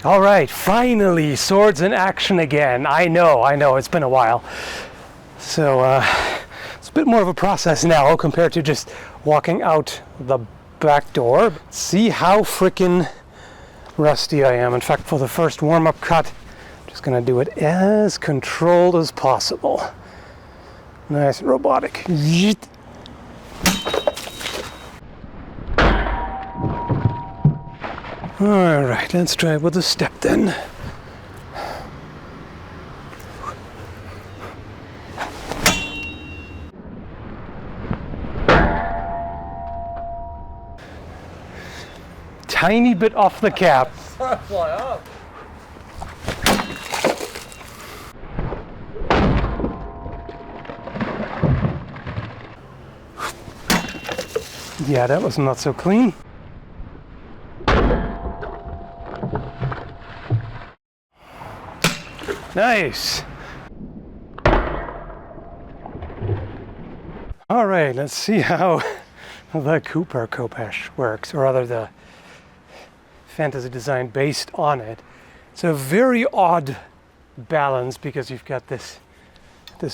All right, finally, swords in action again. I know, it's been a while. So it's a bit more of a process now compared to just walking out the back door. See how freaking rusty I am. In fact, for the first warm-up cut, I'm just gonna do it as controlled as possible. Nice and robotic. All right, let's try it with a step then. Tiny bit off the cap. Fly up. Yeah, that was not so clean. Nice. All right, let's see how the Cooper kopesh works, or rather the fantasy design based on it. It's a very odd balance because you've got this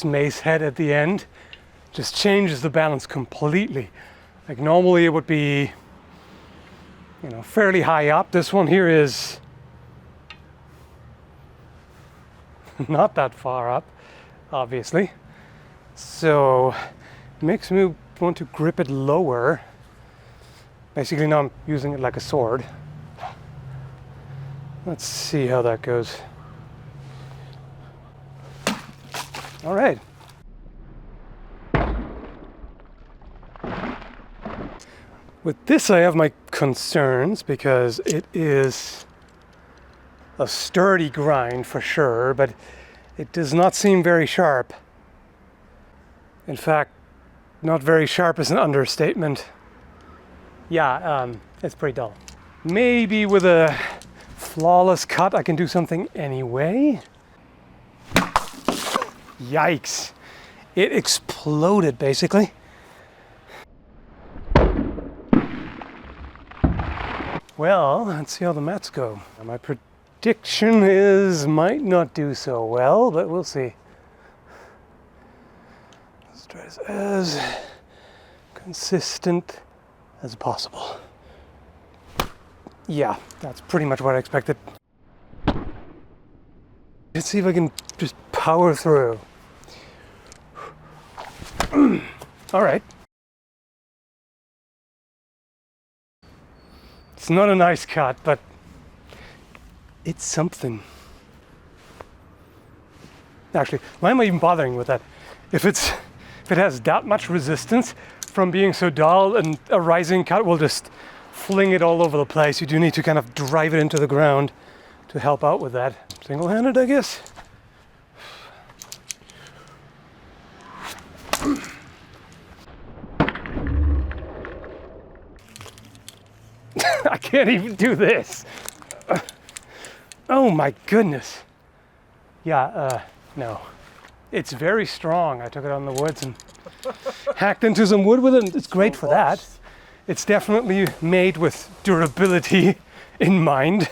mace head at the end. Just changes the balance completely. Like normally it would be, fairly high up. This one here is not that far up, obviously. So it makes me want to grip it lower. Basically now I'm using it like a sword. Let's see how that goes. All right. With this I have my concerns because it is a sturdy grind for sure, but it does not seem very sharp. In fact, not very sharp is an understatement. Yeah, it's pretty dull. Maybe with a flawless cut I can do something anyway. Yikes. It exploded basically. Well, let's see how the mats go. My prediction is might not do so well, but we'll see. Let's try this as consistent as possible. Yeah, that's pretty much what I expected. Let's see if I can just power through. All right. It's not a nice cut, but it's something. Actually, why am I even bothering with that? If it has that much resistance from being so dull, and a rising cut will just fling it all over the place. You do need to kind of drive it into the ground to help out with that. Single-handed, I guess. I can't even do this. Oh my goodness. Yeah, no. It's very strong. I took it out in the woods and hacked into some wood with it, and it's great for that. It's definitely made with durability in mind.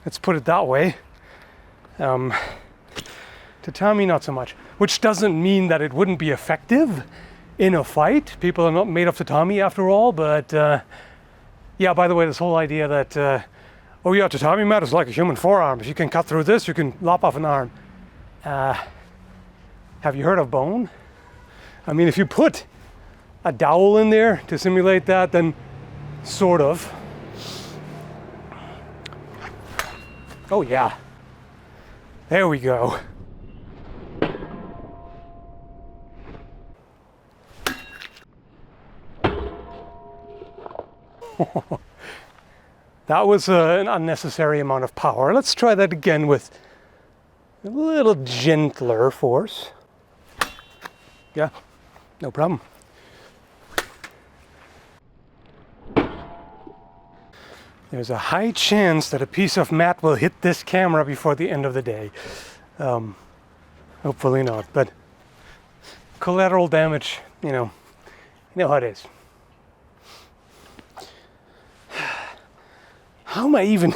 Let's put it that way. Tatami, not so much. Which doesn't mean that it wouldn't be effective in a fight. People are not made of tatami after all, but yeah, by the way, this whole idea that, oh yeah, tatami mat is like a human forearm. If you can cut through this, you can lop off an arm. Have you heard of bone? I mean, if you put a dowel in there to simulate that, then sort of. Oh yeah. There we go. That was an unnecessary amount of power. Let's try that again with a little gentler force. Yeah, no problem. There's a high chance that a piece of mat will hit this camera before the end of the day. Hopefully not, but collateral damage, you know how it is. How am I even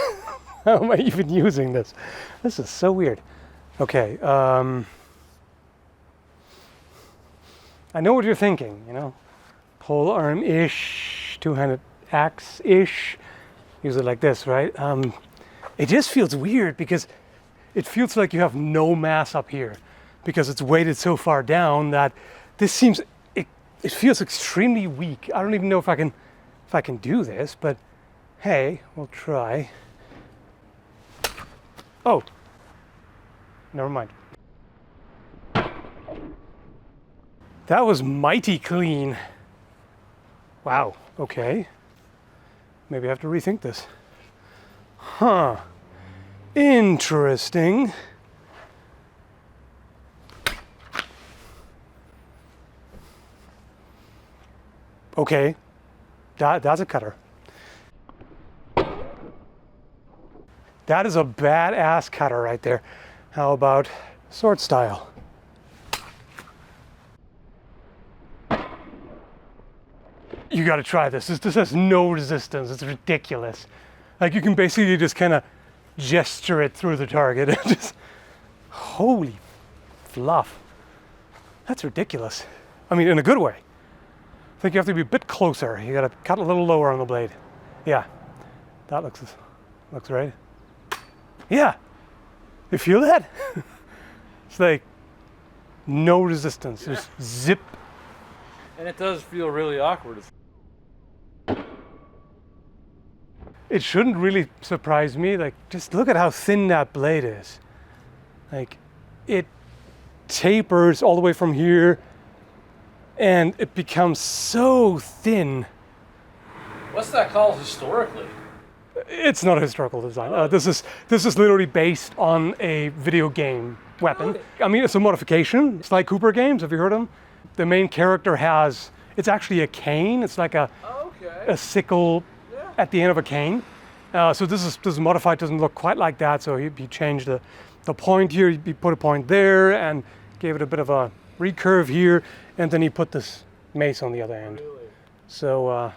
How am I even using this? This is so weird. Okay, I know what you're thinking, you know, pole arm-ish, two-handed axe-ish. Use it like this, right? It just feels weird because it feels like you have no mass up here because it's weighted so far down that this seems, it feels extremely weak. I don't even know if I can do this, but hey, we'll try. Oh, never mind. That was mighty clean. Wow, okay. Maybe I have to rethink this. Huh, interesting. Okay, that's a cutter. That is a badass cutter right there. How about sword style? You got to try this. This has no resistance. It's ridiculous. Like you can basically just kind of gesture it through the target. Just holy fluff. That's ridiculous. I mean, in a good way. I think you have to be a bit closer. You got to cut a little lower on the blade. Yeah, that looks right. Yeah, you feel that? It's like no resistance. Just zip. And it does feel really awkward. It shouldn't really surprise me. Like, just look at how thin that blade is. Like, it tapers all the way from here, and it becomes so thin. What's that called historically? It's not a historical design. This is literally based on a video game weapon. I mean, it's a modification. Sly Cooper games. Have you heard of them? The main character has. It's actually a cane. It's like a sickle at the end of a cane. So this is modified. Doesn't look quite like that. So he changed the point here. He put a point there and gave it a bit of a recurve here, and then he put this mace on the other end. Really? So.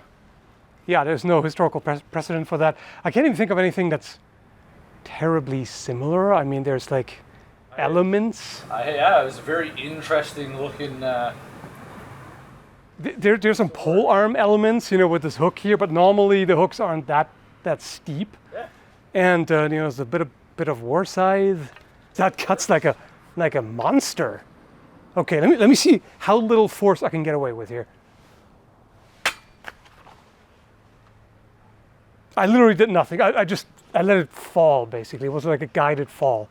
Yeah, there's no historical precedent for that. I can't even think of anything that's terribly similar. I mean, there's like elements. Yeah, it was a very interesting looking. There's some pole arm elements, you know, with this hook here, but normally the hooks aren't that steep. Yeah. And you know, there's a bit of war scythe that cuts like a monster. Okay, let me see how little force I can get away with here. I literally did nothing. I let it fall, basically. It was like a guided fall.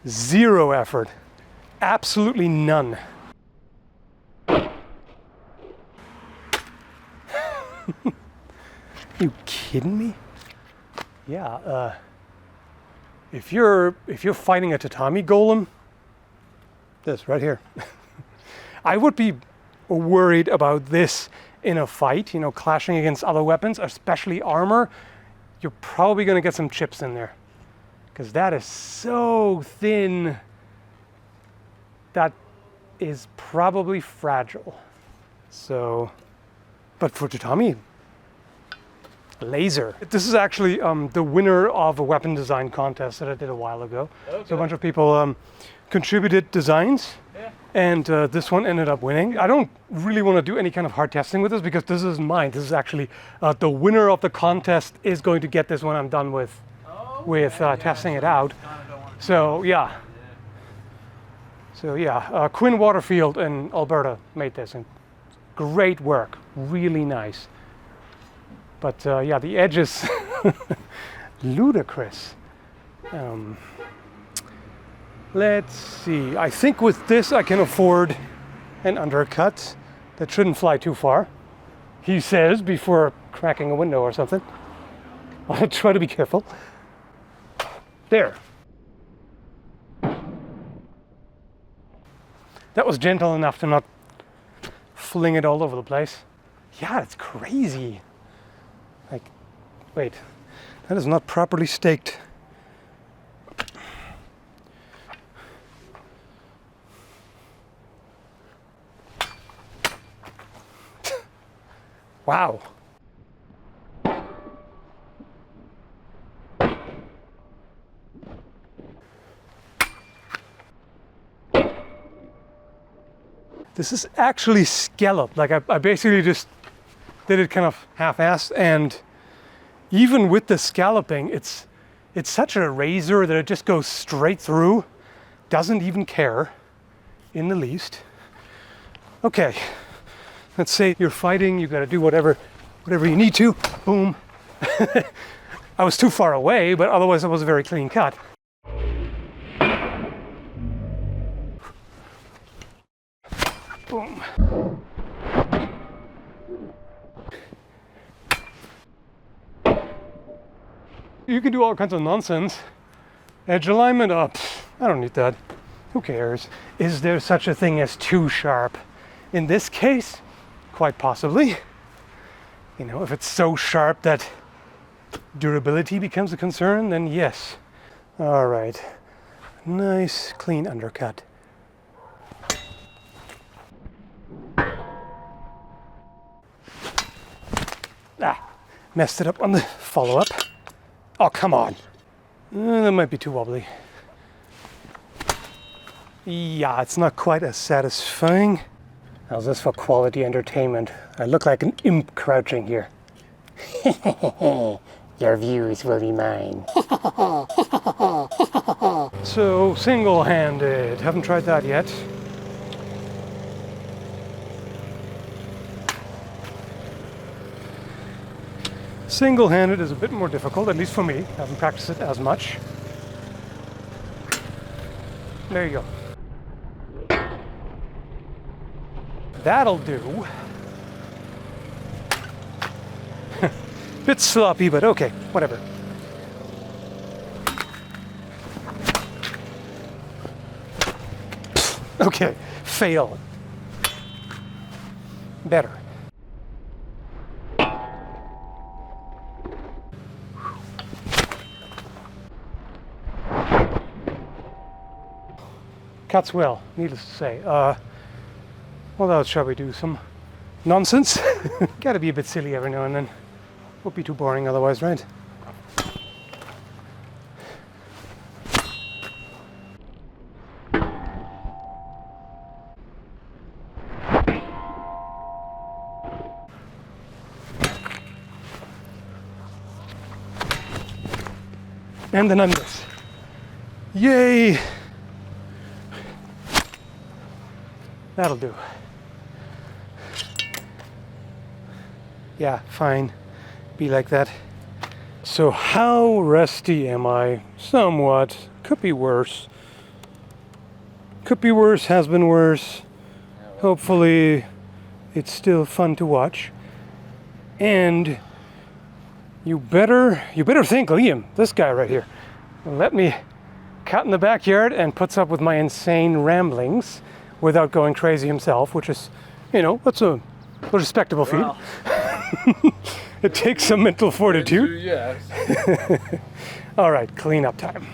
Zero effort. Absolutely none. You kidding me? Yeah, if you're fighting a Tatami golem, this right here. I would be worried about this in a fight, you know, clashing against other weapons, especially armor. You're probably going to get some chips in there because that is so thin. That is probably fragile. So, but for Tatami, laser. This is actually the winner of a weapon design contest that I did a while ago. Okay. So a bunch of people contributed designs. Yeah. And this one ended up winning. I don't really want to do any kind of hard testing with this because this is mine. This is actually the winner of the contest is going to get this when I'm done with testing it out. So yeah. So yeah, Quinn Waterfield in Alberta made this, and great work, really nice. But yeah, the edge is ludicrous. Let's see, I think with this I can afford an undercut that shouldn't fly too far, he says before cracking a window or something. I'll try to be careful. There. That was gentle enough to not fling it all over the place. Yeah, it's crazy. Like, wait, that is not properly staked. Wow. This is actually scalloped. Like I basically just did it kind of half-assed, and even with the scalloping, it's such a razor that it just goes straight through, doesn't even care in the least. Okay, let's say you're fighting, you gotta do whatever you need to, boom. I was too far away, but otherwise it was a very clean cut. Boom. You can do all kinds of nonsense. Edge alignment up. I don't need that. Who cares? Is there such a thing as too sharp? In this case, quite possibly. You know, if it's so sharp that durability becomes a concern, then yes. All right. Nice, clean undercut. Ah, messed it up on the follow-up. Oh, come on. That might be too wobbly. Yeah, it's not quite as satisfying. How's this for quality entertainment? I look like an imp crouching here. Your views will be mine. So, single-handed. Haven't tried that yet. Single-handed is a bit more difficult, at least for me. I haven't practiced it as much. There you go. That'll do. Bit sloppy, but okay, whatever. Okay, fail. Better. Cuts well, needless to say. What else shall we do? Some nonsense? Gotta be a bit silly every now and then. Won't be too boring otherwise, right? And then I'm this. Yay! That'll do. Yeah, fine. Be like that. So how rusty am I? Somewhat. Could be worse. Could be worse, has been worse. Hopefully it's still fun to watch. And you better think, Liam, this guy right here, let me cut in the backyard and puts up with my insane ramblings without going crazy himself, which is, you know, that's a respectable feat. Well, it takes some mental fortitude. yes. All right, cleanup time.